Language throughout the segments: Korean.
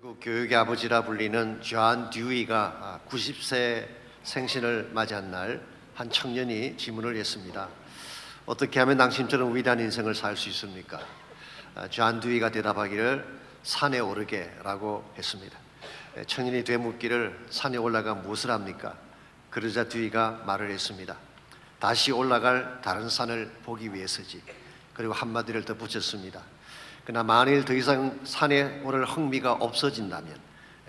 미국 교육의 아버지라 불리는 존 듀이가 90세 생신을 맞이한 날 한 청년이 질문을 했습니다. 어떻게 하면 당신처럼 위대한 인생을 살 수 있습니까? 존 듀이가 대답하기를 산에 오르게 라고 했습니다. 청년이 되묻기를 산에 올라가 무엇을 합니까? 그러자 듀이가 말을 했습니다. 다시 올라갈 다른 산을 보기 위해서지. 그리고 한마디를 더 붙였습니다. 그러나 만일 더 이상 산에 오를 흥미가 없어진다면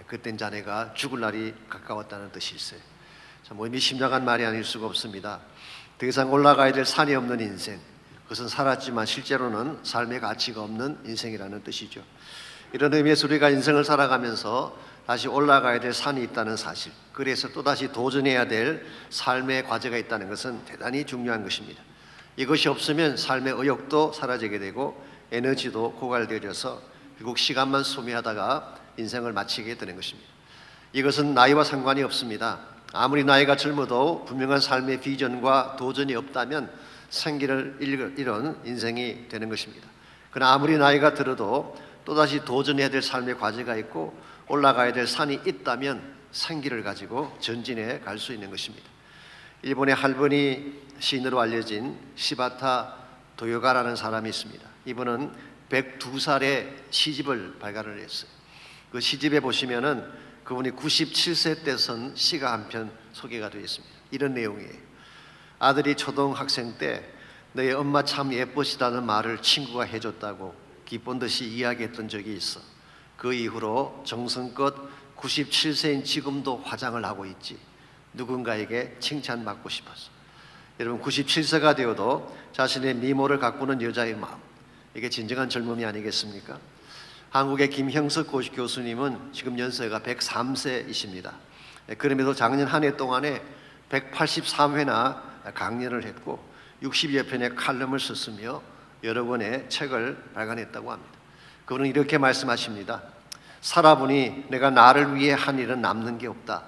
그땐 자네가 죽을 날이 가까웠다는 뜻일세. 참 의미심장한 말이 아닐 수가 없습니다. 더 이상 올라가야 될 산이 없는 인생, 그것은 살았지만 실제로는 삶의 가치가 없는 인생이라는 뜻이죠. 이런 의미에서 우리가 인생을 살아가면서 다시 올라가야 될 산이 있다는 사실, 그래서 또다시 도전해야 될 삶의 과제가 있다는 것은 대단히 중요한 것입니다. 이것이 없으면 삶의 의욕도 사라지게 되고 에너지도 고갈되어져서 결국 시간만 소비하다가 인생을 마치게 되는 것입니다. 이것은 나이와 상관이 없습니다. 아무리 나이가 젊어도 분명한 삶의 비전과 도전이 없다면 생기를 잃은 인생이 되는 것입니다. 그러나 아무리 나이가 들어도 또다시 도전해야 될 삶의 과제가 있고 올라가야 될 산이 있다면 생기를 가지고 전진해 갈 수 있는 것입니다. 일본의 할머니 시인으로 알려진 시바타 도요가라는 사람이 있습니다. 이분은 102살에 시집을 발간을 했어요. 그 시집에 보시면은 그분이 97세 때 쓴 시가 한 편 소개가 되어 있습니다. 이런 내용이에요. 아들이 초등학생 때 너희 엄마 참 예쁘시다는 말을 친구가 해줬다고 기쁜 듯이 이야기했던 적이 있어. 그 이후로 정성껏 97세인 지금도 화장을 하고 있지. 누군가에게 칭찬받고 싶어서. 여러분, 97세가 되어도 자신의 미모를 가꾸는 여자의 마음, 이게 진정한 젊음이 아니겠습니까? 한국의 김형석 교수님은 지금 연세가 103세이십니다. 그럼에도 작년 한 해 동안에 183회나 강연을 했고 60여 편의 칼럼을 썼으며 여러 권의 책을 발간했다고 합니다. 그분은 이렇게 말씀하십니다. 살아보니 내가 나를 위해 한 일은 남는 게 없다.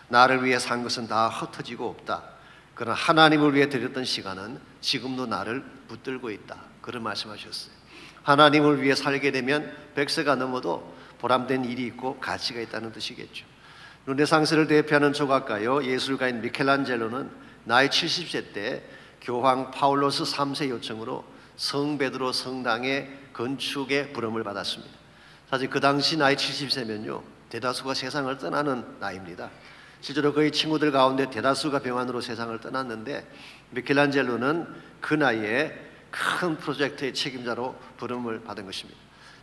나를 위해 산 것은 다 흩어지고 없다. 그러나 하나님을 위해 드렸던 시간은 지금도 나를 붙들고 있다. 그런 말씀하셨어요. 하나님을 위해 살게 되면 100세가 넘어도 보람된 일이 있고 가치가 있다는 뜻이겠죠. 르네상스를 대표하는 조각가요 예술가인 미켈란젤로는 나이 70세 때 교황 파울로스 3세 요청으로 성 베드로 성당의 건축의 부름을 받았습니다. 사실 그 당시 나이 70세면요 대다수가 세상을 떠나는 나이입니다. 실제로 그의 친구들 가운데 대다수가 병환으로 세상을 떠났는데 미켈란젤로는 그 나이에 큰 프로젝트의 책임자로 부름을 받은 것입니다.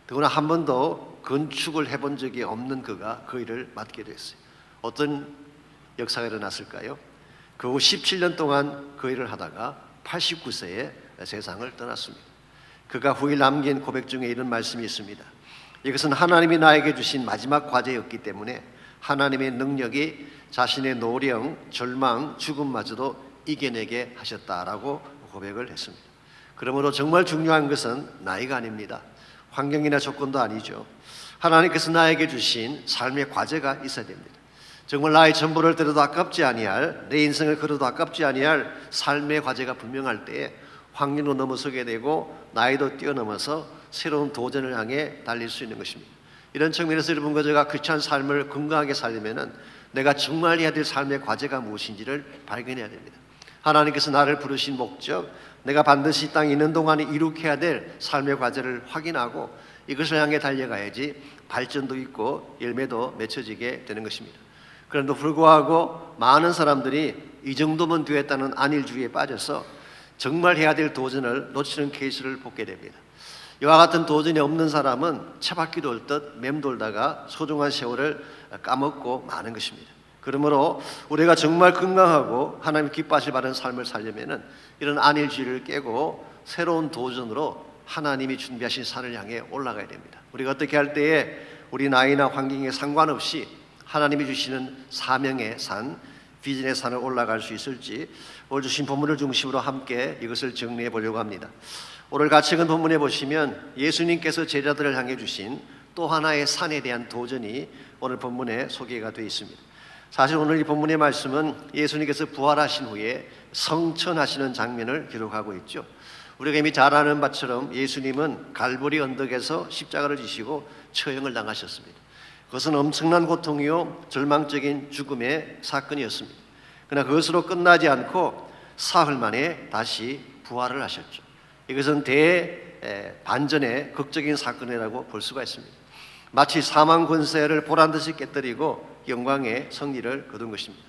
더구나 한 번도 건축을 해본 적이 없는 그가 그 일을 맡게 됐어요. 어떤 역사가 일어났을까요? 그 후 17년 동안 그 일을 하다가 89세에 세상을 떠났습니다. 그가 후에 남긴 고백 중에 이런 말씀이 있습니다. 이것은 하나님이 나에게 주신 마지막 과제였기 때문에 하나님의 능력이 자신의 노령, 절망, 죽음마저도 이겨내게 하셨다라고 고백을 했습니다. 그러므로 정말 중요한 것은 나이가 아닙니다. 환경이나 조건도 아니죠. 하나님께서 나에게 주신 삶의 과제가 있어야 됩니다. 정말 나의 전부를 들어도 아깝지 아니할, 내 인생을 걸어도 아깝지 아니할 삶의 과제가 분명할 때에 환경도 넘어서게 되고 나이도 뛰어넘어서 새로운 도전을 향해 달릴 수 있는 것입니다. 이런 측면에서 여러분과 제가 크리스찬 삶을 건강하게 살려면 내가 정말 해야 될 삶의 과제가 무엇인지를 발견해야 됩니다. 하나님께서 나를 부르신 목적, 내가 반드시 이 땅에 있는 동안에 이룩해야 될 삶의 과제를 확인하고 이것을 향해 달려가야지 발전도 있고 열매도 맺혀지게 되는 것입니다. 그런데도 불구하고 많은 사람들이 이 정도면 되었다는 안일주의에 빠져서 정말 해야 될 도전을 놓치는 케이스를 보게 됩니다. 이와 같은 도전이 없는 사람은 차바퀴 돌듯 맴돌다가 소중한 세월을 까먹고 마는 것입니다. 그러므로 우리가 정말 건강하고 하나님 기뻐하실 바른 삶을 살려면 이런 안일주의를 깨고 새로운 도전으로 하나님이 준비하신 산을 향해 올라가야 됩니다. 우리가 어떻게 할 때에 우리 나이나 환경에 상관없이 하나님이 주시는 사명의 산, 비전의 산을 올라갈 수 있을지 오늘 주신 본문을 중심으로 함께 이것을 정리해 보려고 합니다. 오늘 같이 읽은 본문에 보시면 예수님께서 제자들을 향해 주신 또 하나의 산에 대한 도전이 오늘 본문에 소개가 되어 있습니다. 사실 오늘 이 본문의 말씀은 예수님께서 부활하신 후에 성천하시는 장면을 기록하고 있죠. 우리가 이미 잘 아는 바처럼 예수님은 갈보리 언덕에서 십자가를 지시고 처형을 당하셨습니다. 그것은 엄청난 고통이요 절망적인 죽음의 사건이었습니다. 그러나 그것으로 끝나지 않고 사흘 만에 다시 부활을 하셨죠. 이것은 대반전의 극적인 사건이라고 볼 수가 있습니다. 마치 사망 권세를 보란듯이 깨뜨리고 영광의 승리를 거둔 것입니다.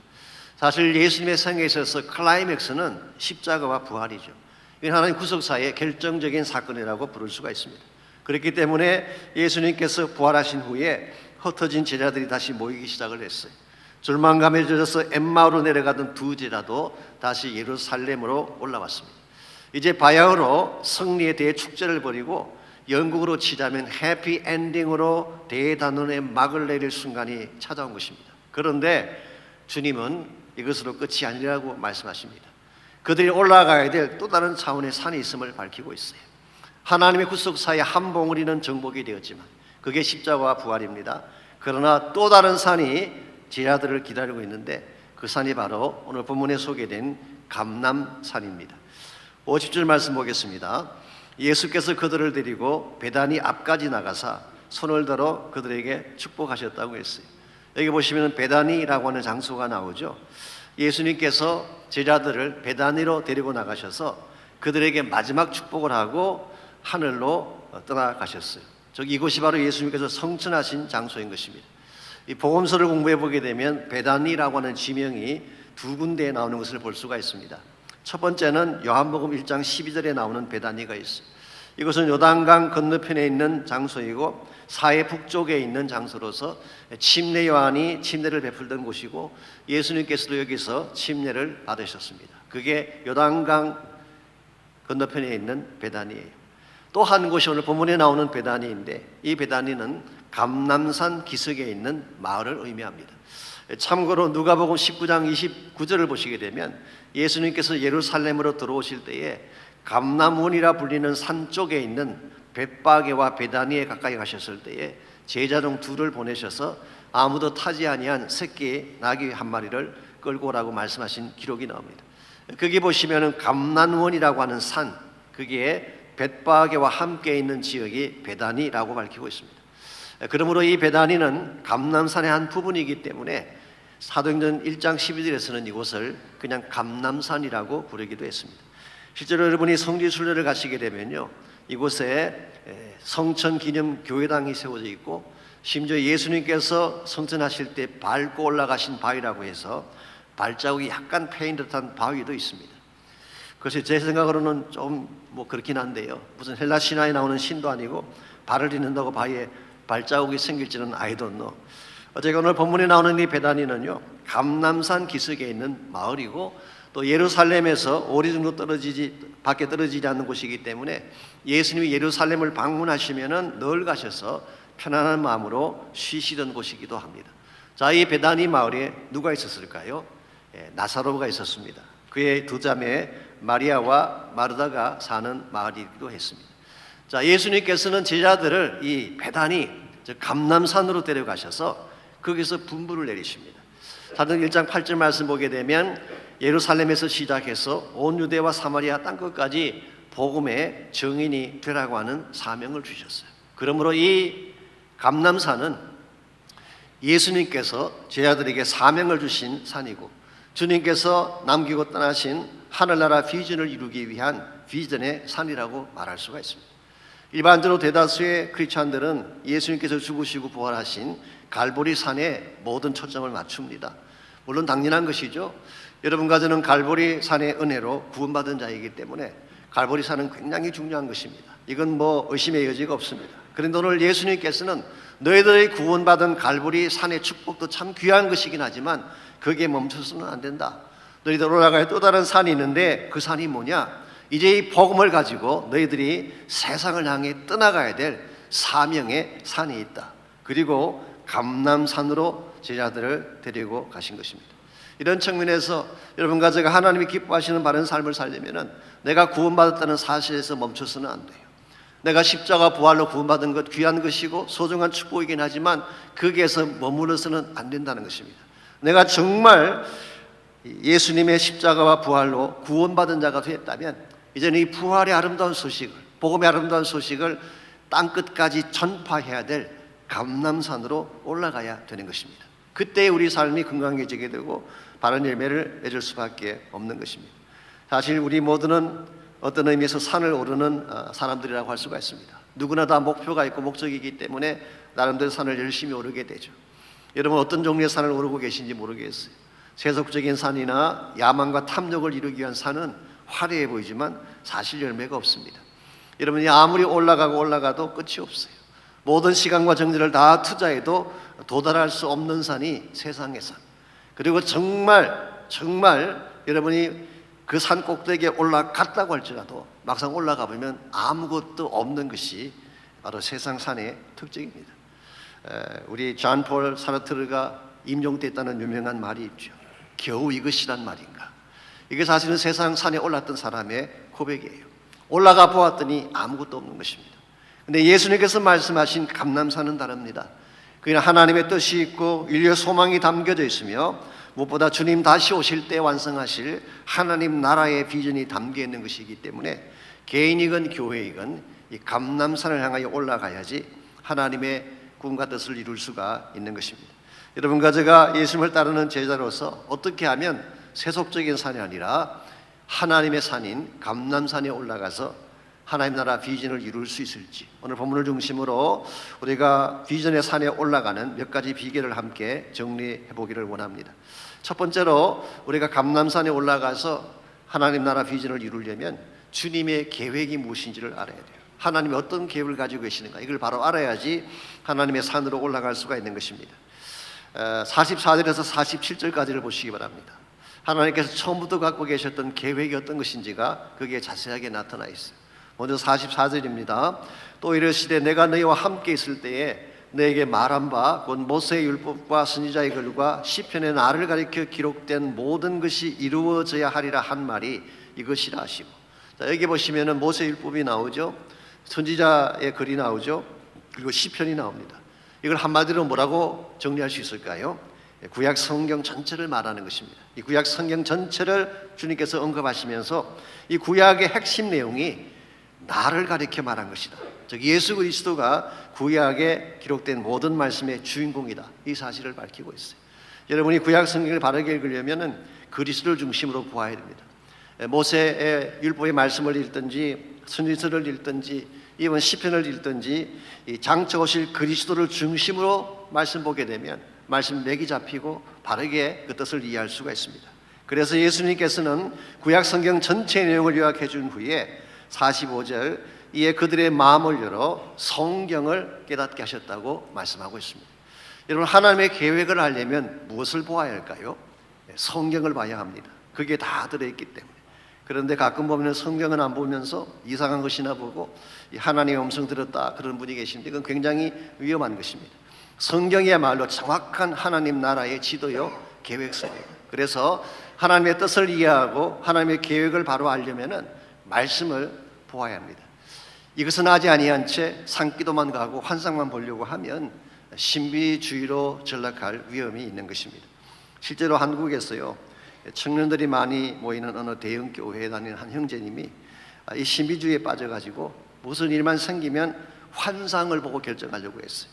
사실 예수님의 생애에 있어서 클라이맥스는 십자가와 부활이죠. 이건 하나님 구속사의 결정적인 사건이라고 부를 수가 있습니다. 그렇기 때문에 예수님께서 부활하신 후에 흩어진 제자들이 다시 모이기 시작을 했어요. 절망감에 젖어서 엠마오로 내려가던 두 제자도 다시 예루살렘으로 올라왔습니다. 이제 바야흐로 승리에 대해 축제를 벌이고 영국으로 치자면 해피 엔딩으로 대단원의 막을 내릴 순간이 찾아온 것입니다. 그런데 주님은 이것으로 끝이 아니라고 말씀하십니다. 그들이 올라가야 될 또 다른 차원의 산이 있음을 밝히고 있어요. 하나님의 구속사의 한 봉우리는 정복이 되었지만 그게 십자가와 부활입니다. 그러나 또 다른 산이 제자들을 기다리고 있는데 그 산이 바로 오늘 본문에 소개된 감람산입니다. 50절 말씀 보겠습니다. 예수께서 그들을 데리고 베다니 앞까지 나가사 손을 들어 그들에게 축복하셨다고 했어요. 여기 보시면 베다니라고 하는 장소가 나오죠. 예수님께서 제자들을 베다니로 데리고 나가셔서 그들에게 마지막 축복을 하고 하늘로 떠나가셨어요. 이곳이 바로 예수님께서 성천하신 장소인 것입니다. 이 복음서를 공부해 보게 되면 베다니라고 하는 지명이 두 군데에 나오는 것을 볼 수가 있습니다. 첫 번째는 요한복음 1장 12절에 나오는 베다니가 있어요. 이것은 요단강 건너편에 있는 장소이고 사해 북쪽에 있는 장소로서 침례 요한이 침례를 베풀던 곳이고 예수님께서도 여기서 침례를 받으셨습니다. 그게 요단강 건너편에 있는 베다니예요. 또 한 곳이 오늘 본문에 나오는 베다니인데 이 베다니는 감람산 기슭에 있는 마을을 의미합니다. 참고로 누가복음 19장 29절을 보시게 되면 예수님께서 예루살렘으로 들어오실 때에 감람원이라 불리는 산 쪽에 있는 벳바게와 베다니에 가까이 가셨을 때에 제자 중 둘을 보내셔서 아무도 타지 아니한 새끼 나귀 한 마리를 끌고 오라고 말씀하신 기록이 나옵니다. 거기 보시면은 감람원이라고 하는 산, 그게 벳바게와 함께 있는 지역이 베다니라고 밝히고 있습니다. 그러므로 이 베다니는 감람산의 한 부분이기 때문에 사도행전 1장 12절에서는 이곳을 그냥 감람산이라고 부르기도 했습니다. 실제로 여러분이 성지 순례를 가시게 되면요, 이곳에 성천 기념 교회당이 세워져 있고 심지어 예수님께서 성천하실 때 밟고 올라가신 바위라고 해서 발자국이 약간 패인 듯한 바위도 있습니다. 그래서 제 생각으로는 좀 그렇긴 한데요, 무슨 헬라 신화에 나오는 신도 아니고 발을 딛는다고 바위에 발자국이 생길지는 I don't know. 어쨌든 오늘 본문에 나오는 이 베다니는요, 감람산 기슭에 있는 마을이고 또 예루살렘에서 오리 정도 밖에 떨어지지 않는 곳이기 때문에 예수님이 예루살렘을 방문하시면은 늘 가셔서 편안한 마음으로 쉬시던 곳이기도 합니다. 자, 이 베다니 마을에 누가 있었을까요? 나사로가 있었습니다. 그의 두 자매 마리아와 마르다가 사는 마을이기도 했습니다. 자, 예수님께서는 제자들을 이 베다니, 즉 감람산으로 데려가셔서 거기서 분부를 내리십니다. 사도행전 1장 8절 말씀 보게 되면 예루살렘에서 시작해서 온 유대와 사마리아 땅끝까지 복음의 증인이 되라고 하는 사명을 주셨어요. 그러므로 이 감람산은 예수님께서 제자들에게 사명을 주신 산이고 주님께서 남기고 떠나신 하늘나라 비전을 이루기 위한 비전의 산이라고 말할 수가 있습니다. 일반적으로 대다수의 크리스찬들은 예수님께서 죽으시고 부활하신 갈보리 산에 모든 초점을 맞춥니다. 물론 당연한 것이죠. 여러분과 저는 갈보리 산의 은혜로 구원받은 자이기 때문에 갈보리 산은 굉장히 중요한 것입니다. 이건 의심의 여지가 없습니다. 그런데 오늘 예수님께서는 너희들의 구원받은 갈보리 산의 축복도 참 귀한 것이긴 하지만 거기에 멈춰서는 안 된다. 너희들 올라갈 또 다른 산이 있는데 그 산이 뭐냐? 이제 이 복음을 가지고 너희들이 세상을 향해 떠나가야 될 사명의 산이 있다. 그리고 감람산으로 제자들을 데리고 가신 것입니다. 이런 측면에서 여러분과 제가 하나님이 기뻐하시는 바른 삶을 살려면 내가 구원받았다는 사실에서 멈춰서는 안 돼요. 내가 십자가 부활로 구원받은 것 귀한 것이고 소중한 축복이긴 하지만 거기에서 머물러서는 안 된다는 것입니다. 내가 정말 예수님의 십자가와 부활로 구원받은 자가 되었다면 이제는 이 부활의 아름다운 소식을, 복음의 아름다운 소식을 땅끝까지 전파해야 될 감람산으로 올라가야 되는 것입니다. 그때 우리 삶이 건강해지게 되고 바른 열매를 맺을 수밖에 없는 것입니다. 사실 우리 모두는 어떤 의미에서 산을 오르는 사람들이라고 할 수가 있습니다. 누구나 다 목표가 있고 목적이기 때문에 나름대로 산을 열심히 오르게 되죠. 여러분 어떤 종류의 산을 오르고 계신지 모르겠어요. 세속적인 산이나 야망과 탐욕을 이루기 위한 산은 화려해 보이지만 사실 열매가 없습니다. 여러분이 아무리 올라가도 끝이 없어요. 모든 시간과 정신을 다 투자해도 도달할 수 없는 산이 세상의 산. 그리고 정말 여러분이 그 산 꼭대기에 올라갔다고 할지라도 막상 올라가 보면 아무것도 없는 것이 바로 세상 산의 특징입니다. 우리 잔 폴 사르트르가 임종됐다는 유명한 말이 있죠. 겨우 이것이란 말인가. 이게 사실은 세상 산에 올랐던 사람의 고백이에요. 올라가 보았더니 아무것도 없는 것입니다. 근데 예수님께서 말씀하신 감람산은 다릅니다. 그는 하나님의 뜻이 있고 인류의 소망이 담겨져 있으며 무엇보다 주님 다시 오실 때 완성하실 하나님 나라의 비전이 담겨 있는 것이기 때문에 개인이건 교회이건 이 감람산을 향하여 올라가야지 하나님의 꿈과 뜻을 이룰 수가 있는 것입니다. 여러분과 제가 예수님을 따르는 제자로서 어떻게 하면 세속적인 산이 아니라 하나님의 산인 감람산에 올라가서 하나님 나라 비전을 이룰 수 있을지, 오늘 본문을 중심으로 우리가 비전의 산에 올라가는 몇 가지 비결을 함께 정리해 보기를 원합니다. 첫 번째로 우리가 감람산에 올라가서 하나님 나라 비전을 이루려면 주님의 계획이 무엇인지를 알아야 돼요. 하나님이 어떤 계획을 가지고 계시는가, 이걸 바로 알아야지 하나님의 산으로 올라갈 수가 있는 것입니다. 44절에서 47절까지를 보시기 바랍니다. 하나님께서 처음부터 갖고 계셨던 계획이 어떤 것인지가 거기에 자세하게 나타나 있어요. 먼저 44절입니다. 또 이르시되 내가 너희와 함께 있을 때에 너에게 말한 바 곧 모세의 율법과 선지자의 글과 시편의 나를 가리켜 기록된 모든 것이 이루어져야 하리라 한 말이 이것이라 하시고, 자, 여기 보시면은 모세의 율법이 나오죠. 선지자의 글이 나오죠. 그리고 시편이 나옵니다. 이걸 한마디로 뭐라고 정리할 수 있을까요? 구약 성경 전체를 말하는 것입니다. 이 구약 성경 전체를 주님께서 언급하시면서 이 구약의 핵심 내용이 나를 가리켜 말한 것이다. 즉 예수 그리스도가 구약에 기록된 모든 말씀의 주인공이다. 이 사실을 밝히고 있어요. 여러분이 구약 성경을 바르게 읽으려면 그리스도를 중심으로 보아야 됩니다. 모세의 율법의 말씀을 읽든지 선지서를 읽든지 이번 시편을 읽든지 이 장차 오실 그리스도를 중심으로 말씀 보게 되면 말씀 맥이 잡히고 바르게 그 뜻을 이해할 수가 있습니다. 그래서 예수님께서는 구약 성경 전체 내용을 요약해 준 후에 45절 이에 그들의 마음을 열어 성경을 깨닫게 하셨다고 말씀하고 있습니다. 여러분 하나님의 계획을 알려면 무엇을 보아야 할까요? 성경을 봐야 합니다. 그게 다 들어있기 때문에. 그런데 가끔 보면 성경은 안 보면서 이상한 것이나 보고 하나님의 음성 들었다 그런 분이 계신데 그건 굉장히 위험한 것입니다. 성경이야말로 정확한 하나님 나라의 지도요 계획서예요. 그래서 하나님의 뜻을 이해하고 하나님의 계획을 바로 알려면은 말씀을 보아야 합니다. 이것은 하지 아니한 채 산기도만 가고 환상만 보려고 하면 신비주의로 전락할 위험이 있는 것입니다. 실제로 한국에서요 청년들이 많이 모이는 어느 대형 교회에 다니는 한 형제님이 이 신비주의에 빠져가지고 무슨 일만 생기면 환상을 보고 결정하려고 했어요.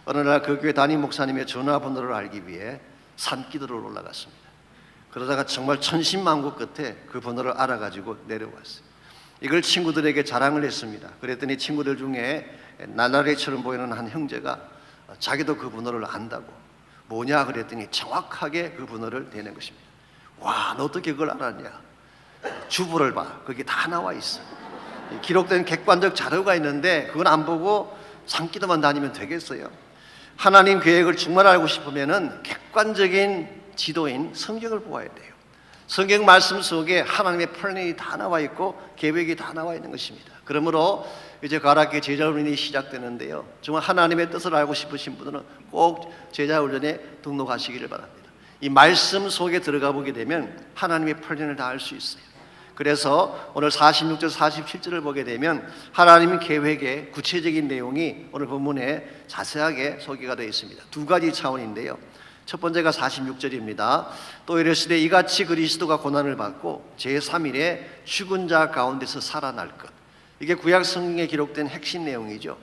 어느 날 그 교회 담임 목사님의 전화번호를 알기 위해 산기도를 올라갔습니다. 그러다가 정말 천신만고 끝에 그 번호를 알아가지고 내려왔어요. 이걸 친구들에게 자랑을 했습니다. 그랬더니 친구들 중에 날라리처럼 보이는 한 형제가 자기도 그 번호를 안다고. 뭐냐 그랬더니 정확하게 그 번호를 대는 것입니다. 와, 너 어떻게 그걸 알았냐? 주부를 봐. 거기 다 나와 있어. 기록된 객관적 자료가 있는데 그건 안 보고 산기도만 다니면 되겠어요? 하나님 계획을 정말 알고 싶으면은 객관적인 지도인 성경을 보아야 돼요. 성경 말씀 속에 하나님의 플랜이 다 나와 있고 계획이 다 나와 있는 것입니다. 그러므로 이제 가락기 제자훈련이 시작되는데요. 정말 하나님의 뜻을 알고 싶으신 분들은 꼭 제자훈련에 등록하시기를 바랍니다. 이 말씀 속에 들어가 보게 되면 하나님의 플랜을 다 알 수 있어요. 그래서 오늘 46절 47절을 보게 되면 하나님의 계획의 구체적인 내용이 오늘 본문에 자세하게 소개가 되어 있습니다. 두 가지 차원인데요. 첫 번째가 46절입니다. 또 이르시되 이같이 그리스도가 고난을 받고 제3일에 죽은 자 가운데서 살아날 것. 이게 구약 성경에 기록된 핵심 내용이죠.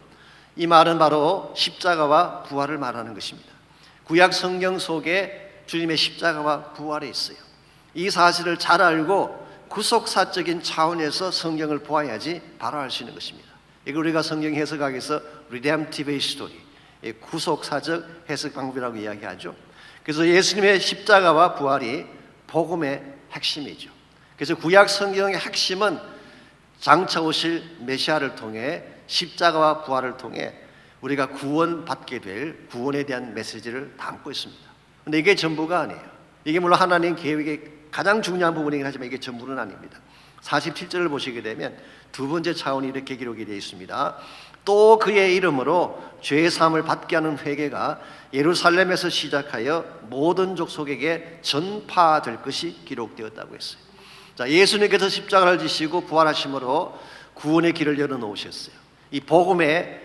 이 말은 바로 십자가와 부활을 말하는 것입니다. 구약 성경 속에 주님의 십자가와 부활이 있어요. 이 사실을 잘 알고 구속사적인 차원에서 성경을 보아야지 바로 알 수 있는 것입니다. 이걸 우리가 성경 해석학에서 redemptive history, 구속사적 해석 방법이라고 이야기하죠. 그래서 예수님의 십자가와 부활이 복음의 핵심이죠. 그래서 구약 성경의 핵심은 장차 오실 메시아를 통해 십자가와 부활을 통해 우리가 구원받게 될 구원에 대한 메시지를 담고 있습니다. 그런데 이게 전부가 아니에요. 이게 물론 하나님 계획의 가장 중요한 부분이긴 하지만 이게 전부는 아닙니다. 47절을 보시게 되면 두 번째 차원이 이렇게 기록이 되어 있습니다. 또 그의 이름으로 죄 사함을 받게 하는 회개가 예루살렘에서 시작하여 모든 족속에게 전파될 것이 기록되었다고 했어요. 자, 예수님께서 십자가를 지시고 부활하심으로 구원의 길을 열어 놓으셨어요. 이 복음의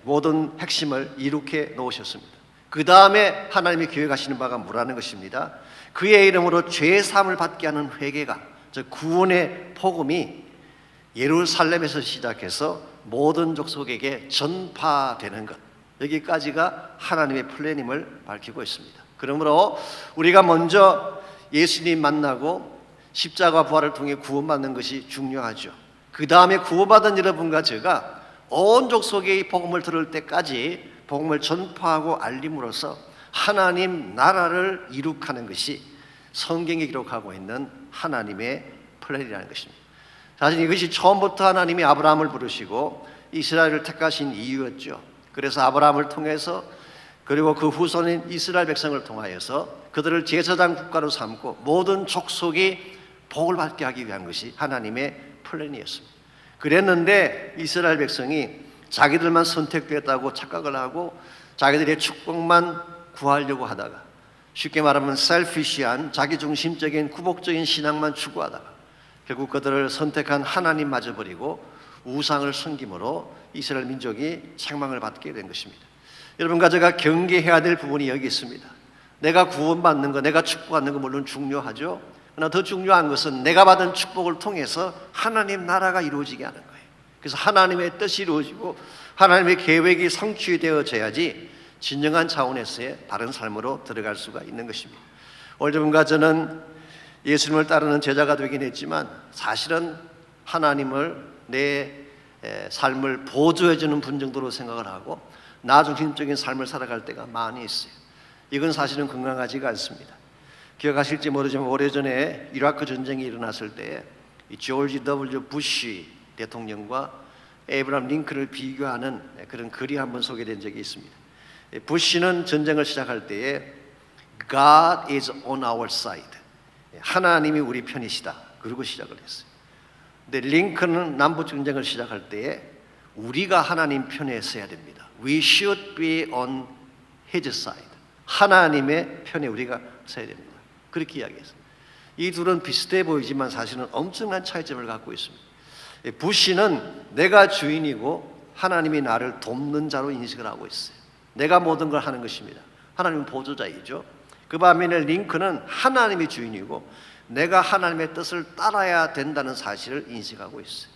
모든 핵심을 이룩해 놓으셨습니다. 그 다음에 하나님이 계획하시는 바가 뭐라는 것입니다. 그의 이름으로 죄 사함을 받게 하는 회개가, 즉 구원의 복음이 예루살렘에서 시작해서 모든 족속에게 전파되는 것, 여기까지가 하나님의 플랜임을 밝히고 있습니다. 그러므로 우리가 먼저 예수님 만나고 십자가 부활을 통해 구원받는 것이 중요하죠. 그 다음에 구원받은 여러분과 제가 온 족속의 이 복음을 들을 때까지 복음을 전파하고 알림으로써 하나님 나라를 이룩하는 것이 성경에 기록하고 있는 하나님의 플랜이라는 것입니다. 사실 이것이 처음부터 하나님이 아브라함을 부르시고 이스라엘을 택하신 이유였죠. 그래서 아브라함을 통해서 그리고 그 후손인 이스라엘 백성을 통하여서 그들을 제사장 국가로 삼고 모든 족속이 복을 받게 하기 위한 것이 하나님의 플랜이었습니다. 그랬는데 이스라엘 백성이 자기들만 선택됐다고 착각을 하고 자기들의 축복만 구하려고 하다가, 쉽게 말하면 셀피시한 자기중심적인 구복적인 신앙만 추구하다가 결국 그들을 선택한 하나님마저 버리고 우상을 섬김으로 이스라엘 민족이 책망을 받게 된 것입니다. 여러분과 제가 경계해야 될 부분이 여기 있습니다. 내가 구원받는 거, 내가 축복받는 거 물론 중요하죠. 그러나 더 중요한 것은 내가 받은 축복을 통해서 하나님 나라가 이루어지게 하는 거예요. 그래서 하나님의 뜻이 이루어지고 하나님의 계획이 성취되어져야지 진정한 차원에서의 바른 삶으로 들어갈 수가 있는 것입니다. 오늘 여러분과 저는 예수님을 따르는 제자가 되긴 했지만 사실은 하나님을 내 삶을 보조해주는 분 정도로 생각을 하고 나 중심적인 삶을 살아갈 때가 많이 있어요. 이건 사실은 건강하지가 않습니다. 기억하실지 모르지만 오래전에 이라크 전쟁이 일어났을 때 조지 W. 부시 대통령과 에이브라함 링컨을 비교하는 그런 글이 한번 소개된 적이 있습니다. 부시는 전쟁을 시작할 때에 God is on our side, 하나님이 우리 편이시다, 그러고 시작을 했어요. 근데 링컨은 남북 전쟁을 시작할 때에 우리가 하나님 편에 서야 됩니다. We should be on his side, 하나님의 편에 우리가 서야 됩니다. 그렇게 이야기했어요. 이 둘은 비슷해 보이지만 사실은 엄청난 차이점을 갖고 있습니다. 부시는 내가 주인이고 하나님이 나를 돕는 자로 인식을 하고 있어요. 내가 모든 걸 하는 것입니다. 하나님은 보조자이죠. 그 반면에 링컨은 하나님이 주인이고 내가 하나님의 뜻을 따라야 된다는 사실을 인식하고 있어요.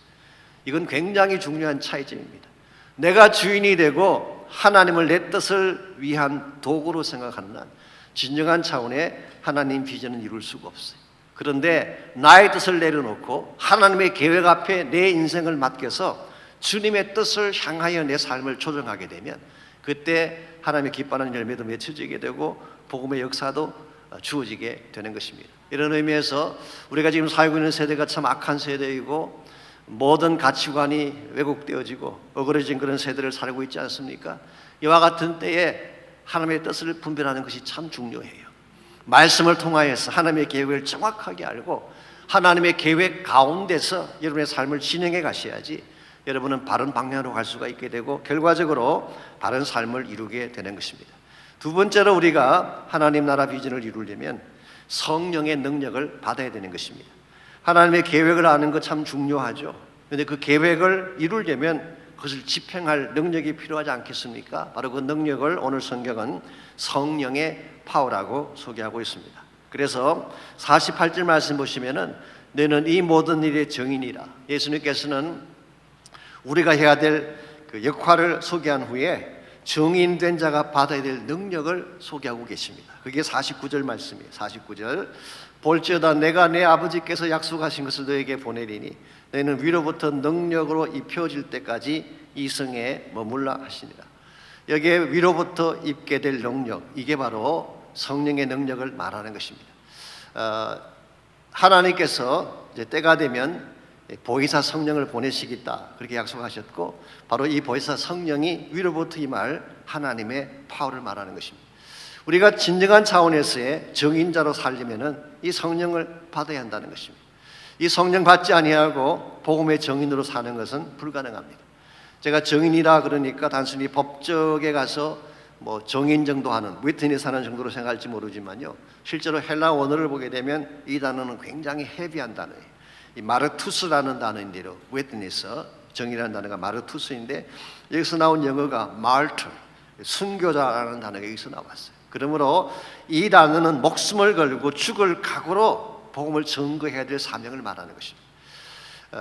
이건 굉장히 중요한 차이점입니다. 내가 주인이 되고 하나님을 내 뜻을 위한 도구로 생각하는 한 진정한 차원의 하나님 비전은 이룰 수가 없어요. 그런데 나의 뜻을 내려놓고 하나님의 계획 앞에 내 인생을 맡겨서 주님의 뜻을 향하여 내 삶을 조정하게 되면 그때 하나님의 기뻐하는 열매도 맺혀지게 되고 복음의 역사도 주어지게 되는 것입니다. 이런 의미에서 우리가 지금 살고 있는 세대가 참 악한 세대이고 모든 가치관이 왜곡되어지고 어그러진 그런 세대를 살고 있지 않습니까? 이와 같은 때에 하나님의 뜻을 분별하는 것이 참 중요해요. 말씀을 통하여서 하나님의 계획을 정확하게 알고 하나님의 계획 가운데서 여러분의 삶을 진행해 가셔야지 여러분은 바른 방향으로 갈 수가 있게 되고 결과적으로 바른 삶을 이루게 되는 것입니다. 두 번째로 우리가 하나님 나라 비전을 이루려면 성령의 능력을 받아야 되는 것입니다. 하나님의 계획을 아는 것 참 중요하죠. 그런데 그 계획을 이루려면 그것을 집행할 능력이 필요하지 않겠습니까? 바로 그 능력을 오늘 성경은 성령의 파워라고 소개하고 있습니다. 그래서 48절 말씀 보시면은 너는 이 모든 일의 정인이라. 예수님께서는 우리가 해야 될 그 역할을 소개한 후에 정인된 자가 받아야 될 능력을 소개하고 계십니다. 그게 49절 말씀이에요. 49절. 볼지어다 내가 내 아버지께서 약속하신 것을 너에게 보내리니 너희는 위로부터 능력으로 입혀질 때까지 이 성에 머물라 하시니라. 여기에 위로부터 입게 될 능력, 이게 바로 성령의 능력을 말하는 것입니다. 하나님께서 이제 때가 되면 보혜사 성령을 보내시겠다 그렇게 약속하셨고, 바로 이 보혜사 성령이 위로부터 임할 하나님의 파워를 말하는 것입니다. 우리가 진정한 차원에서의 정인자로 살려면은 이 성령을 받아야 한다는 것입니다. 이 성령 받지 아니하고 복음의 정인으로 사는 것은 불가능합니다. 제가 정인이라 그러니까 단순히 법정에 가서 뭐 정인 정도 하는, 위트니 사는 정도로 생각할지 모르지만요, 실제로 헬라 원어를 보게 되면 이 단어는 굉장히 헤비한 단어예요. 이 마르투스라는 단어인데요, 위트니스, 정이라는 단어가 마르투스인데 여기서 나온 영어가 martyr, 순교자라는 단어가 여기서 나왔어요. 그러므로 이 단어는 목숨을 걸고 죽을 각오로 복음을 증거해야 될 사명을 말하는 것입니다.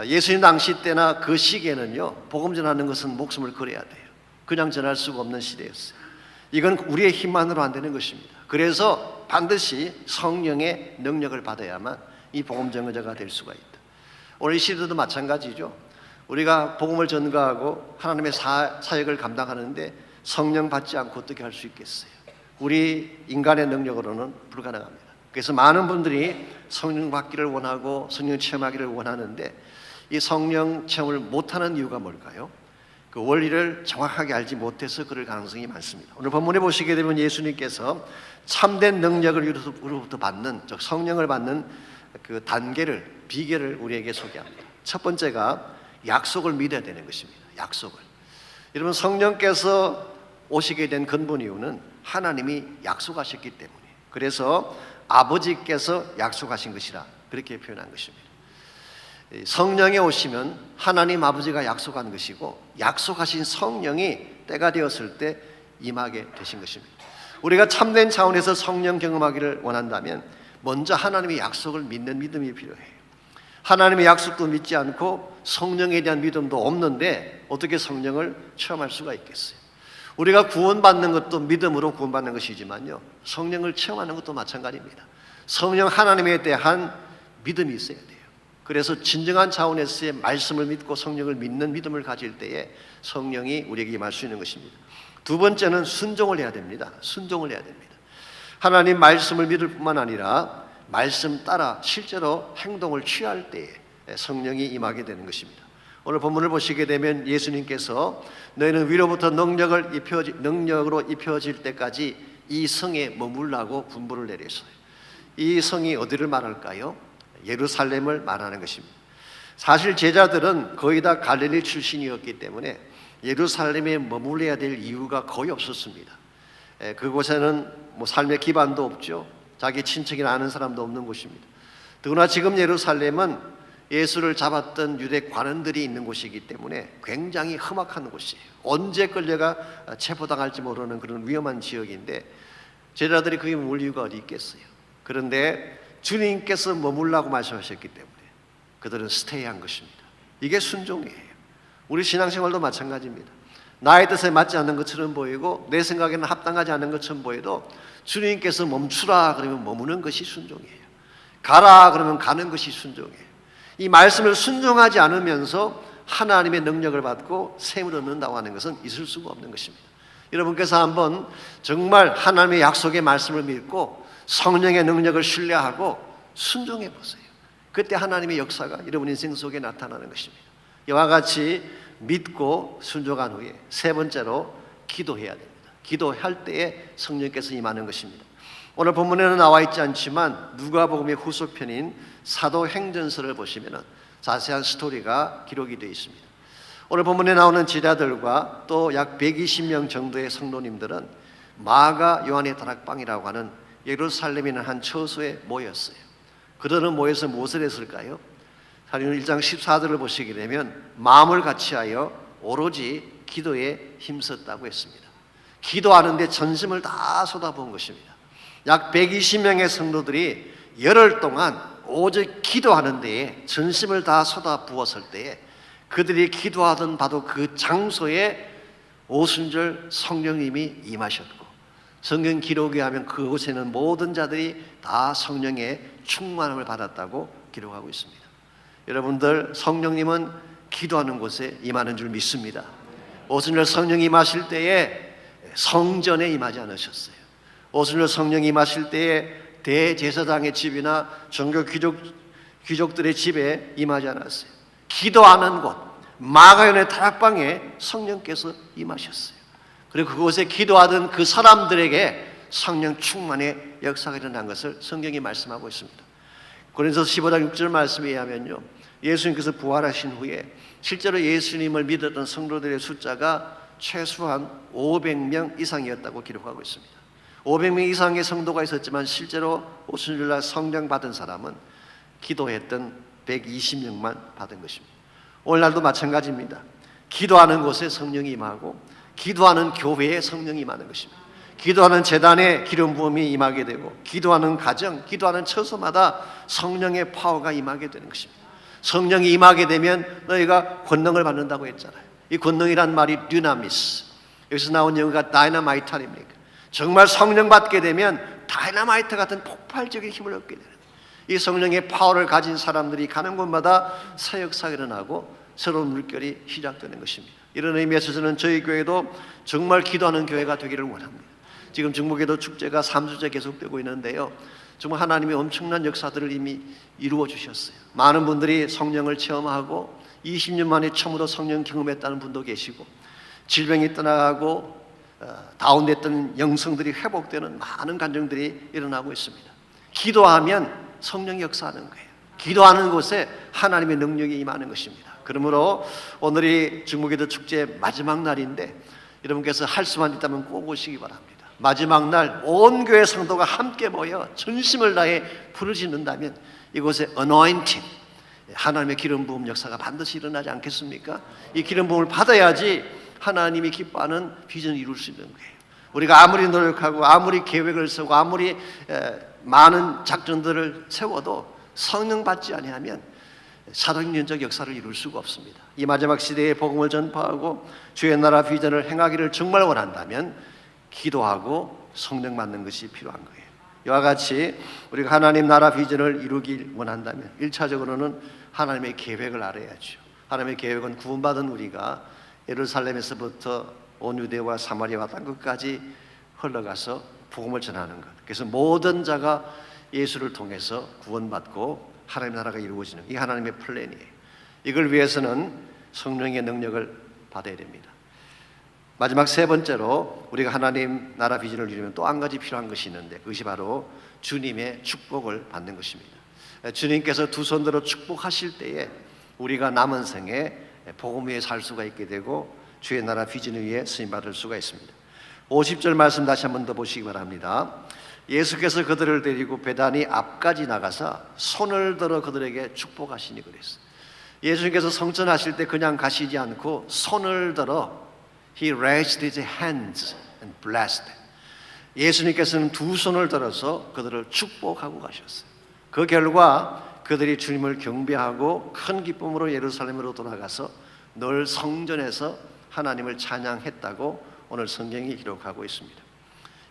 예수님 당시 때나 그 시기에는요, 복음 전하는 것은 목숨을 걸어야 돼요. 그냥 전할 수가 없는 시대였어요. 이건 우리의 힘만으로 안 되는 것입니다. 그래서 반드시 성령의 능력을 받아야만 이 복음 전거자가 될 수가 있다. 오늘 이 시대도 마찬가지죠. 우리가 복음을 전가하고 하나님의 사역을 감당하는데 성령 받지 않고 어떻게 할 수 있겠어요? 우리 인간의 능력으로는 불가능합니다. 그래서 많은 분들이 성령 받기를 원하고 성령 체험하기를 원하는데 이 성령 체험을 못하는 이유가 뭘까요? 그 원리를 정확하게 알지 못해서 그럴 가능성이 많습니다. 오늘 본문에 보시게 되면 예수님께서 참된 능력을 우리로부터 받는, 즉 성령을 받는 그 단계를, 비결을 우리에게 소개합니다. 첫 번째가 약속을 믿어야 되는 것입니다. 약속을. 여러분, 성령께서 오시게 된 근본 이유는 하나님이 약속하셨기 때문에, 그래서 아버지께서 약속하신 것이라 그렇게 표현한 것입니다. 성령이 오시면 하나님 아버지가 약속한 것이고, 약속하신 성령이 때가 되었을 때 임하게 되신 것입니다. 우리가 참된 차원에서 성령 경험하기를 원한다면 먼저 하나님의 약속을 믿는 믿음이 필요해요. 하나님의 약속도 믿지 않고 성령에 대한 믿음도 없는데 어떻게 성령을 체험할 수가 있겠어요? 우리가 구원받는 것도 믿음으로 구원받는 것이지만요, 성령을 체험하는 것도 마찬가지입니다. 성령 하나님에 대한 믿음이 있어야 돼요. 그래서 진정한 차원에서의 말씀을 믿고 성령을 믿는 믿음을 가질 때에 성령이 우리에게 임할 수 있는 것입니다. 두 번째는 순종을 해야 됩니다. 순종을 해야 됩니다. 하나님 말씀을 믿을 뿐만 아니라 말씀 따라 실제로 행동을 취할 때에 성령이 임하게 되는 것입니다. 오늘 본문을 보시게 되면 예수님께서 너희는 위로부터 능력으로 입혀질 때까지 이 성에 머물라고 분부를 내렸어요. 이 성이 어디를 말할까요? 예루살렘을 말하는 것입니다. 사실 제자들은 거의 다 갈릴리 출신이었기 때문에 예루살렘에 머물러야 될 이유가 거의 없었습니다. 그곳에는 뭐 삶의 기반도 없죠. 자기 친척이나 아는 사람도 없는 곳입니다. 더구나 지금 예루살렘은 예수를 잡았던 유대 관원들이 있는 곳이기 때문에 굉장히 험악한 곳이에요. 언제 끌려가 체포당할지 모르는 그런 위험한 지역인데 제자들이 거기 머물 이유가 어디 있겠어요? 그런데 주님께서 머물라고 말씀하셨기 때문에 그들은 스테이한 것입니다. 이게 순종이에요. 우리 신앙생활도 마찬가지입니다. 나의 뜻에 맞지 않는 것처럼 보이고 내 생각에는 합당하지 않은 것처럼 보여도 주님께서 멈추라 그러면 머무는 것이 순종이에요. 가라 그러면 가는 것이 순종이에요. 이 말씀을 순종하지 않으면서 하나님의 능력을 받고 셈을 얻는다고 하는 것은 있을 수가 없는 것입니다. 여러분께서 한번 정말 하나님의 약속의 말씀을 믿고 성령의 능력을 신뢰하고 순종해 보세요. 그때 하나님의 역사가 여러분 인생 속에 나타나는 것입니다. 이와 같이 믿고 순종한 후에 세 번째로 기도해야 됩니다. 기도할 때에 성령께서 임하는 것입니다. 오늘 본문에는 나와 있지 않지만 누가복음의 후속편인 사도행전서를 보시면 자세한 스토리가 기록이 되어 있습니다. 오늘 본문에 나오는 제자들과 또 약 120명 정도의 성도님들은 마가 요한의 다락방이라고 하는 예루살렘에 있는 한 처소에 모였어요. 그들은 모여서 무엇을 했을까요? 사도행전 1장 14절을 보시게 되면 마음을 같이하여 오로지 기도에 힘썼다고 했습니다. 기도하는데 전심을 다 쏟아부은 것입니다. 약 120명의 성도들이 열흘 동안 오직 기도하는 데에 전심을 다 쏟아부었을 때에 그들이 기도하던 바로 그 장소에 오순절 성령님이 임하셨고, 성경 기록에 하면 그곳에는 모든 자들이 다 성령의 충만함을 받았다고 기록하고 있습니다. 여러분들, 성령님은 기도하는 곳에 임하는 줄 믿습니다. 오순절 성령이 임하실 때에 성전에 임하지 않으셨어요. 오순절 성령이 임하실 때에 대제사장의 집이나 종교 귀족들의 집에 임하지 않았어요. 기도하는 곳, 마가연의 다락방에 성령께서 임하셨어요. 그리고 그곳에 기도하던 그 사람들에게 성령 충만의 역사가 일어난 것을 성경이 말씀하고 있습니다. 고린도서 15장 6절 말씀에 의하면요, 예수님께서 부활하신 후에 실제로 예수님을 믿었던 성도들의 숫자가 최소한 500명 이상이었다고 기록하고 있습니다. 500명 이상의 성도가 있었지만 실제로 오순절날 성령 받은 사람은 기도했던 120명만 받은 것입니다. 오늘날도 마찬가지입니다. 기도하는 곳에 성령이 임하고, 기도하는 교회에 성령이 임하는 것입니다. 기도하는 제단에 기름 부음이 임하게 되고, 기도하는 가정, 기도하는 처소마다 성령의 파워가 임하게 되는 것입니다. 성령이 임하게 되면 너희가 권능을 받는다고 했잖아요. 이 권능이란 말이 dynamis, 여기서 나온 영어가 다이너마이트 아닙니까? 정말 성령 받게 되면 다이너마이트 같은 폭발적인 힘을 얻게 되는, 이 성령의 파워를 가진 사람들이 가는 곳마다 새 역사가 일어나고 새로운 물결이 시작되는 것입니다. 이런 의미에서 저는 저희 교회도 정말 기도하는 교회가 되기를 원합니다. 지금 중부기도 축제가 3주째 계속되고 있는데요, 정말 하나님이 엄청난 역사들을 이미 이루어 주셨어요. 많은 분들이 성령을 체험하고 20년 만에 처음으로 성령 경험했다는 분도 계시고, 질병이 떠나가고 다운됐던 영성들이 회복되는 많은 간증들이 일어나고 있습니다. 기도하면 성령이 역사하는 거예요. 기도하는 곳에 하나님의 능력이 임하는 것입니다. 그러므로 오늘이 중부기도 축제 마지막 날인데 여러분께서 할 수만 있다면 꼭 오시기 바랍니다. 마지막 날 온 교회 성도가 함께 모여 전심을 다해 부르짖는다면 이곳에 anointing, 하나님의 기름 부음 역사가 반드시 일어나지 않겠습니까? 이 기름 부음을 받아야지 하나님이 기뻐하는 비전을 이룰 수 있는 거예요. 우리가 아무리 노력하고 아무리 계획을 세우고 아무리 많은 작전들을 세워도 성령 받지 아니하면 사도행전적 역사를 이룰 수가 없습니다. 이 마지막 시대에 복음을 전파하고 주의 나라 비전을 행하기를 정말 원한다면 기도하고 성령 받는 것이 필요한 거예요. 이와 같이 우리가 하나님 나라 비전을 이루길 원한다면 1차적으로는 하나님의 계획을 알아야죠. 하나님의 계획은 구원받은 우리가 예루살렘에서부터 온 유대와 사마리아와 땅 끝까지 흘러가서 복음을 전하는 것. 그래서 모든 자가 예수를 통해서 구원받고 하나님 나라가 이루어지는, 이 하나님의 플랜이에요. 이걸 위해서는 성령의 능력을 받아야 됩니다. 마지막 세 번째로 우리가 하나님 나라 비전을 이루면 또 한 가지 필요한 것이 있는데, 그것이 바로 주님의 축복을 받는 것입니다. 주님께서 두 손 들어 축복하실 때에 우리가 남은 생에 복음 위에 살 수가 있게 되고 주의 나라 비전 위에 쓰임받을 수가 있습니다. 50절 말씀 다시 한 번 더 보시기 바랍니다. 예수께서 그들을 데리고 베다니 앞까지 나가서 손을 들어 그들에게 축복하시니 그랬어요. 예수님께서 성전하실 때 그냥 가시지 않고 손을 들어 He raised his hands and blessed. 예수님께서는 두 손을 들어서 그들을 축복하고 가셨어요. 그 결과 그들이 주님을 경배하고 큰 기쁨으로 예루살렘으로 돌아가서 늘 성전에서 하나님을 찬양했다고 오늘 성경이 기록하고 있습니다.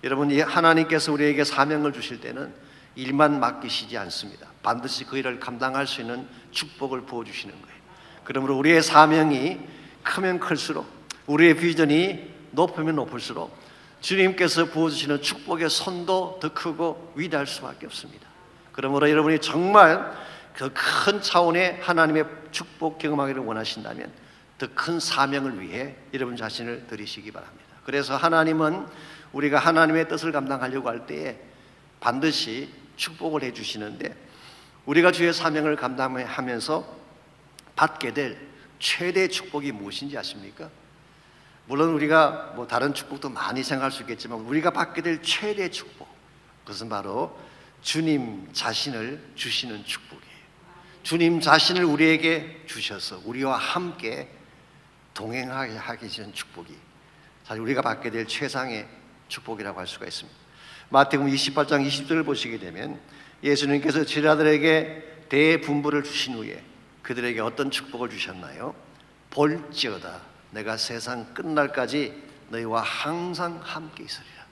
여러분, 하나님께서 우리에게 사명을 주실 때는 일만 맡기시지 않습니다. 반드시 그 일을 감당할 수 있는 축복을 부어주시는 거예요. 그러므로 우리의 사명이 크면 클수록, 우리의 비전이 높으면 높을수록 주님께서 부어주시는 축복의 손도 더 크고 위대할 수밖에 없습니다. 그러므로 여러분이 정말 그 큰 차원의 하나님의 축복 경험하기를 원하신다면 더 큰 사명을 위해 여러분 자신을 들이시기 바랍니다. 그래서 하나님은 우리가 하나님의 뜻을 감당하려고 할 때에 반드시 축복을 해주시는데, 우리가 주의 사명을 감당하면서 받게 될 최대 축복이 무엇인지 아십니까? 물론 우리가 다른 축복도 많이 생각할 수 있겠지만 우리가 받게 될 최대 축복, 그것은 바로 주님 자신을 주시는 축복이에요. 주님 자신을 우리에게 주셔서 우리와 함께 동행하게 하시는 축복이 사실 우리가 받게 될 최상의 축복이라고 할 수가 있습니다. 마태복음 28장 20절을 보시게 되면 예수님께서 제자들에게 대분부를 주신 후에 그들에게 어떤 축복을 주셨나요? 볼지어다 내가 세상 끝날까지 너희와 항상 함께 있으리라.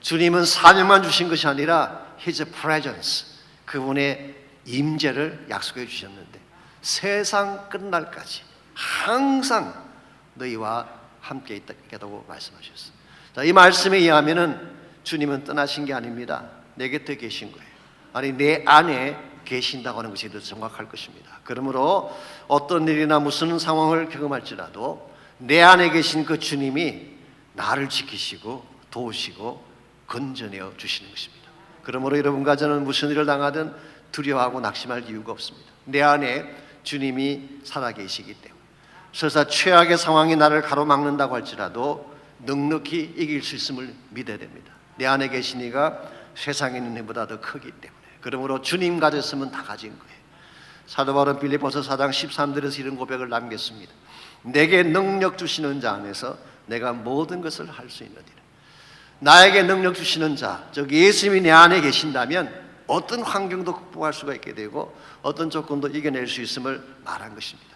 주님은 사명만 주신 것이 아니라 His presence, 그분의 임재를 약속해 주셨는데 세상 끝날까지 항상 너희와 함께 있다고 말씀하셨어요. 자, 이 말씀에 의하면은 주님은 떠나신 게 아닙니다. 내 곁에 계신 거예요. 아니, 내 안에 계신다고 하는 것이 더 정확할 것입니다. 그러므로 어떤 일이나 무슨 상황을 경험할지라도 내 안에 계신 그 주님이 나를 지키시고 도우시고 건져내어 주시는 것입니다. 그러므로 여러분과 저는 무슨 일을 당하든 두려워하고 낙심할 이유가 없습니다. 내 안에 주님이 살아계시기 때문에. 설사 최악의 상황이 나를 가로막는다고 할지라도 넉넉히 이길 수 있음을 믿어야 됩니다. 내 안에 계신 이가 세상에 있는 이보다 더 크기 때문에. 그러므로 주님 가졌으면 다 가진 거예요. 사도 바울은 빌립보서 4장 13절에서 이런 고백을 남겼습니다. 내게 능력 주시는 자 안에서 내가 모든 것을 할 수 있느니라. 나에게 능력 주시는 자, 즉 예수님이 내 안에 계신다면 어떤 환경도 극복할 수가 있게 되고 어떤 조건도 이겨낼 수 있음을 말한 것입니다.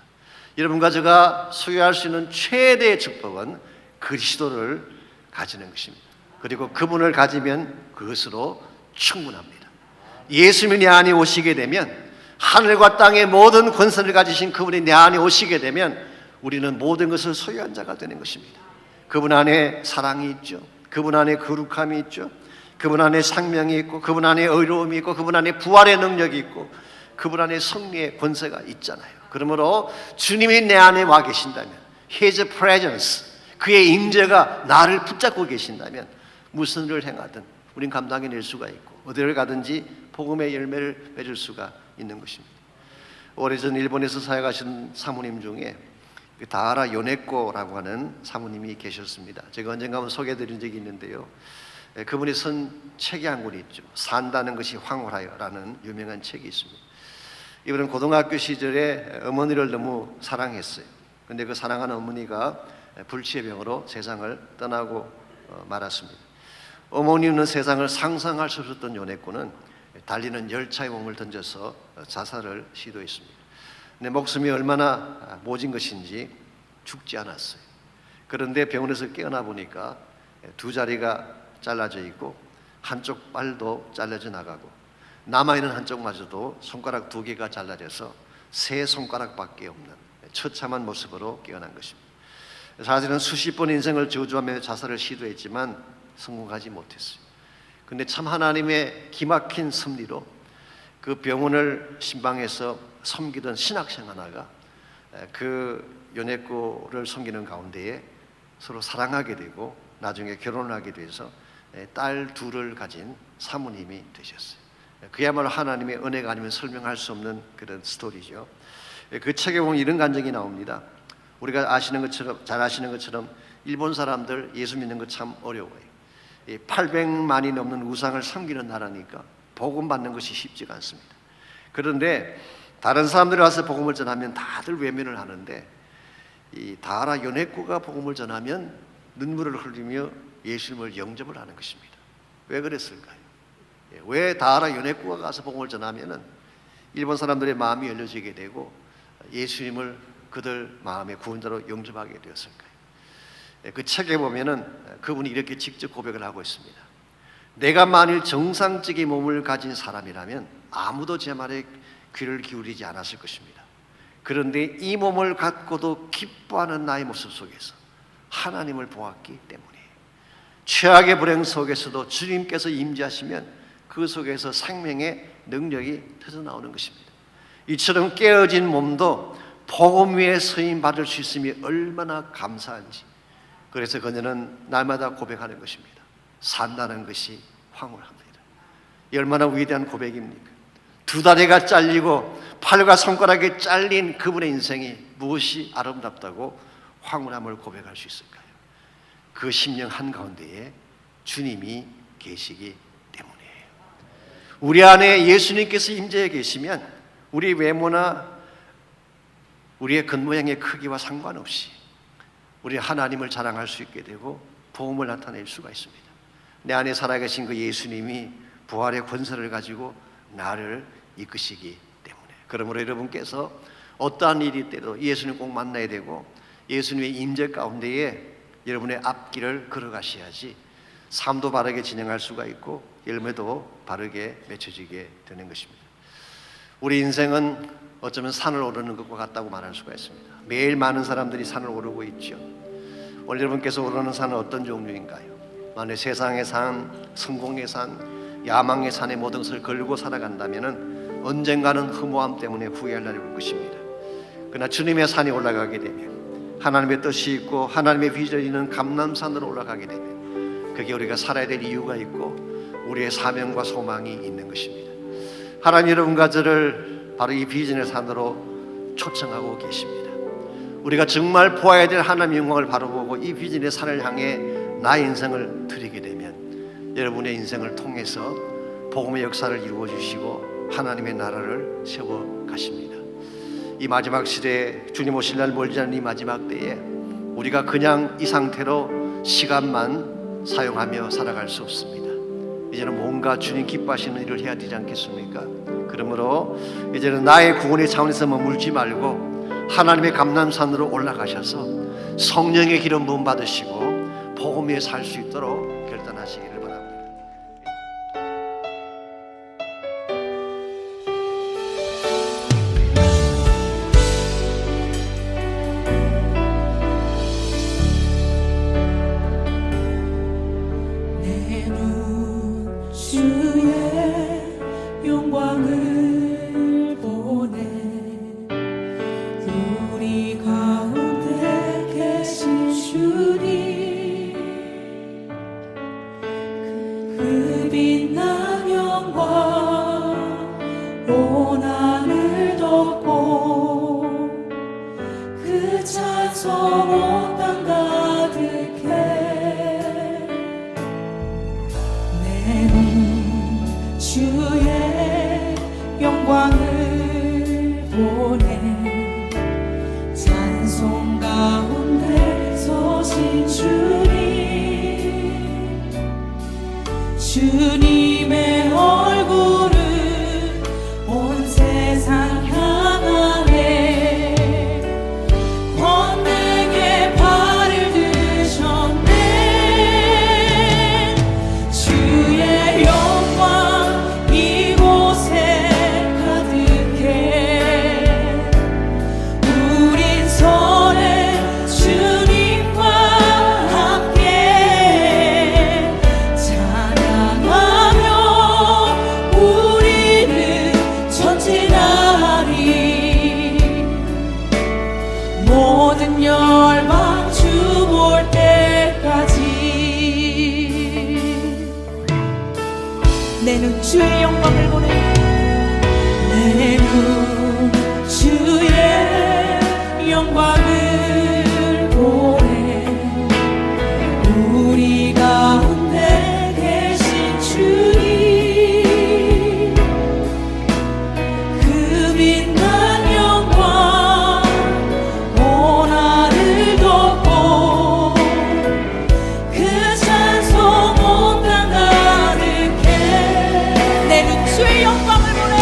여러분과 제가 소유할 수 있는 최대의 축복은 그리스도를 가지는 것입니다. 그리고 그분을 가지면 그것으로 충분합니다. 예수님이 내 안에 오시게 되면, 하늘과 땅의 모든 권세를 가지신 그분이 내 안에 오시게 되면 우리는 모든 것을 소유한 자가 되는 것입니다. 그분 안에 사랑이 있죠. 그분 안에 거룩함이 있죠. 그분 안에 생명이 있고, 그분 안에 의로움이 있고, 그분 안에 부활의 능력이 있고, 그분 안에 승리의 권세가 있잖아요. 그러므로 주님이 내 안에 와 계신다면, His presence, 그의 임재가 나를 붙잡고 계신다면 무슨 일을 행하든 우린 감당해낼 수가 있고 어디를 가든지 복음의 열매를 맺을 수가 있는 것입니다. 오래전 일본에서 사역하신 사모님 중에 다하라 요네코라고 하는 사모님이 계셨습니다. 제가 언젠가 한번 소개해드린 적이 있는데요, 그분이 쓴 책이 한 권이 있죠. 산다는 것이 황홀하여라는 유명한 책이 있습니다. 이분은 고등학교 시절에 어머니를 너무 사랑했어요. 그런데 그 사랑하는 어머니가 불치의 병으로 세상을 떠나고 말았습니다. 어머니는 세상을 상상할 수 없었던 요네코는 달리는 열차에 몸을 던져서 자살을 시도했습니다. 근데 목숨이 얼마나 모진 것인지 죽지 않았어요. 그런데 병원에서 깨어나 보니까 두 자리가 잘라져 있고 한쪽 발도 잘라져 나가고 남아있는 한쪽마저도 손가락 두 개가 잘라져서 세 손가락밖에 없는 처참한 모습으로 깨어난 것입니다. 사실은 수십 번 인생을 저주하며 자살을 시도했지만 성공하지 못했어요. 그런데 참 하나님의 기막힌 섭리로 그 병원을 신방해서 섬기던 신학생 하나가 그 요네코를 섬기는 가운데에 서로 사랑하게 되고 나중에 결혼을 하게 돼서 딸 둘을 가진 사모님이 되셨어요. 그야말로 하나님의 은혜가 아니면 설명할 수 없는 그런 스토리죠. 그 책에 보면 이런 간증이 나옵니다. 우리가 아시는 것처럼, 잘 아시는 것처럼 일본 사람들 예수 믿는 거 참 어려워요. 800만이 넘는 우상을 섬기는 나라니까 복음 받는 것이 쉽지가 않습니다. 그런데 다른 사람들이 와서 복음을 전하면 다들 외면을 하는데 이 다하라 요네코가 복음을 전하면 눈물을 흘리며 예수님을 영접을 하는 것입니다. 왜 그랬을까요? 왜 다하라 요네코가 가서 복음을 전하면은 일본 사람들의 마음이 열려지게 되고 예수님을 그들 마음의 구원자로 영접하게 되었을까요? 그 책에 보면은 그분이 이렇게 직접 고백을 하고 있습니다. 내가 만일 정상적인 몸을 가진 사람이라면 아무도 제 말에 귀를 기울이지 않았을 것입니다. 그런데 이 몸을 갖고도 기뻐하는 나의 모습 속에서 하나님을 보았기 때문에 최악의 불행 속에서도 주님께서 임재하시면 그 속에서 생명의 능력이 터져나오는 것입니다. 이처럼 깨어진 몸도 복음 위에 서임 받을 수 있음이 얼마나 감사한지. 그래서 그녀는 날마다 고백하는 것입니다. 산다는 것이 황홀합니다. 얼마나 위대한 고백입니까? 두 다리가 잘리고 팔과 손가락이 잘린 그분의 인생이 무엇이 아름답다고 황홀함을 고백할 수 있을까요? 그 심령 한가운데에 주님이 계시기 때문이에요. 우리 안에 예수님께서 임재해 계시면 우리 외모나 우리의 겉모양의 크기와 상관없이 우리 하나님을 자랑할 수 있게 되고 복음을 나타낼 수가 있습니다. 내 안에 살아계신 그 예수님이 부활의 권세를 가지고 나를 이끄시기 때문에. 그러므로 여러분께서 어떠한 일이 있더라도 예수님 꼭 만나야 되고 예수님의 임재 가운데에 여러분의 앞길을 걸어가셔야지 삶도 바르게 진행할 수가 있고 열매도 바르게 맺혀지게 되는 것입니다. 우리 인생은 어쩌면 산을 오르는 것과 같다고 말할 수가 있습니다. 매일 많은 사람들이 산을 오르고 있죠. 오늘 여러분께서 오르는 산은 어떤 종류인가요? 만약 세상의 산, 성공의 산, 야망의 산의 모든 것을 걸고 살아간다면 언젠가는 허무함 때문에 후회할 날이 올 것입니다. 그러나 주님의 산에 올라가게 되면 하나님의 뜻이 있고 하나님의 비전이 있는 감람산으로 올라가게 되면 그게 우리가 살아야 될 이유가 있고 우리의 사명과 소망이 있는 것입니다. 하나님 여러분과 저를 바로 이 비전의 산으로 초청하고 계십니다. 우리가 정말 보아야 될 하나님의 영광을 바로 보고 이 비전의 산을 향해 나의 인생을 드리게 되면 여러분의 인생을 통해서 복음의 역사를 이루어 주시고 하나님의 나라를 세워 가십니다. 이 마지막 시대에 주님 오실 날 멀지 않은 이 마지막 때에 우리가 그냥 이 상태로 시간만 사용하며 살아갈 수 없습니다. 이제는 뭔가 주님 기뻐하시는 일을 해야 되지 않겠습니까? 그러므로 이제는 나의 구원의 차원에서 머물지 말고 하나님의 감람산으로 올라가셔서 성령의 기름 부음 받으시고 복음 위에 살 수 있도록 결단하시기를 바랍니다. 내 눈 주의 영광을 보네. 우리 가운데 계신 주님, 그 빛난 영광 온 하늘 덮고 그 찬송 온 땅 가득해. 내 눈 주의 영광을 보네. 찬송 가운데 서신 주님, 주님의 얼굴은 온 세상 향하네. 권능의 발을 드셨네. 주의 영광 이곳에 가득해. 우린 선해 주님과 함께 찬양하며 우리는 전진하리. 모든 열방 주 볼 때까지. 내 눈 주의 영광을 보네. 내 눈 주의 영광을 보네. 우리 가운데 계신 주님, 그 빛난 영광 온 하늘 덮고 그 찬송 온 땅 가득해. 내 눈 주의 영광을 보네.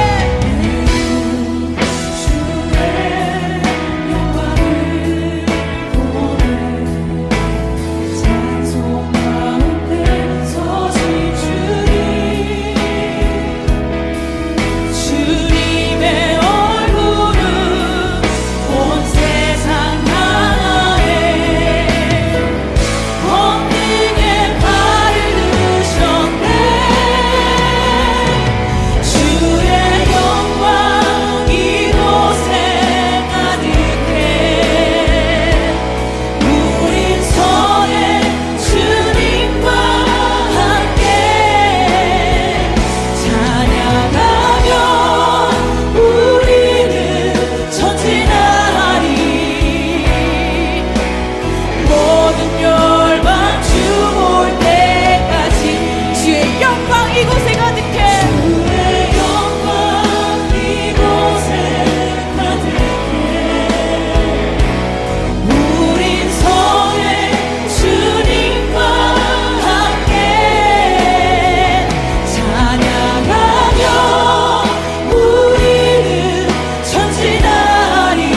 우리는 전진하리.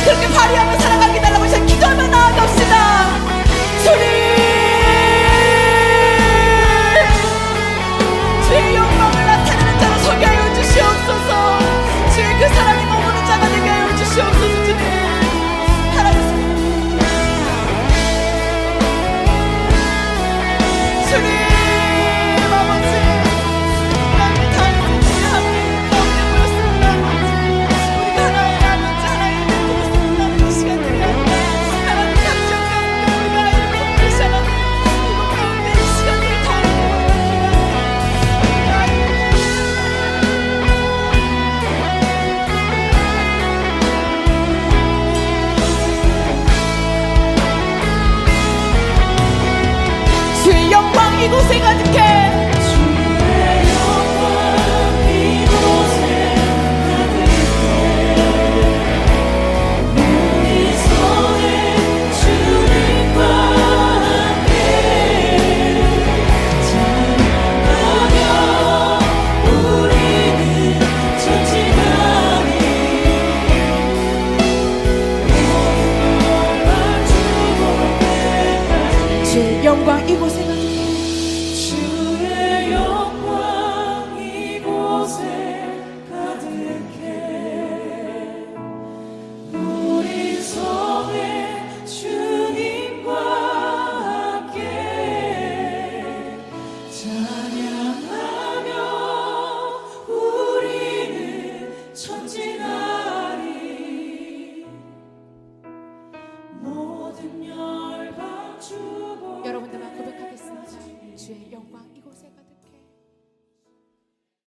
그렇게 발휘하며